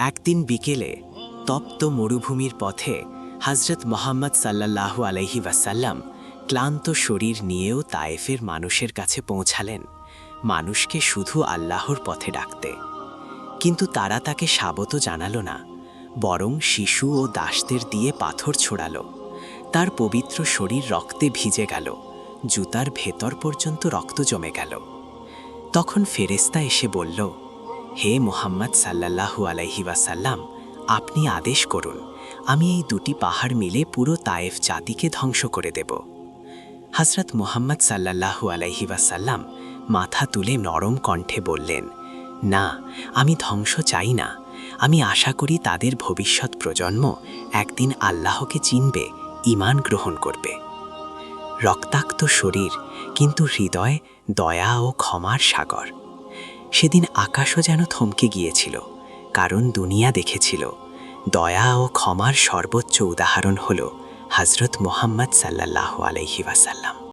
একদিন বিকেলে তপ্ত মরুভূমির পথে হযরত মুহাম্মদ সাল্লাল্লাহু আলাইহি ওয়াসাল্লাম ক্লান্ত শরীর নিয়েও তায়েফের মানুষের কাছে পৌঁছালেন, মানুষকে শুধু আল্লাহর পথে ডাকতে। কিন্তু তারা তাকে স্বাগত জানালো না, বরং শিশু ও দাসদের দিয়ে পাথর ছোড়ালো। তার পবিত্র শরীর রক্তে ভিজে গেল, জুতার ভেতর পর্যন্ত রক্ত জমে গেল। তখন ফেরেশতা এসে বলল, হে মুহাম্মদ সাল্লাল্লাহু আলাইহি ওয়াসাল্লাম, আপনি আদেশ করুন, আমি এই দুটি পাহাড় মিলে পুরো তায়েফ জাতিকে ধ্বংস করে দেব। হযরত মুহাম্মদ সাল্লাল্লাহু আলাইহি ওয়াসাল্লাম মাথা তুলে নরম কণ্ঠে বললেন, না, আমি ধ্বংস চাই না। আমি আশা করি তাদের ভবিষ্যৎ প্রজন্ম একদিন আল্লাহকে চিনবে, ঈমান গ্রহণ করবে। রক্তাক্ত শরীর, কিন্তু হৃদয় দয়া ও ক্ষমার সাগর। সেদিন আকাশও যেন থমকে গিয়েছিল, কারণ দুনিয়া দেখেছিল দয়া ও ক্ষমার সর্বোচ্চ উদাহরণ হল হযরত মুহাম্মদ সাল্লাল্লাহু আলাইহি ওয়াসাল্লাম।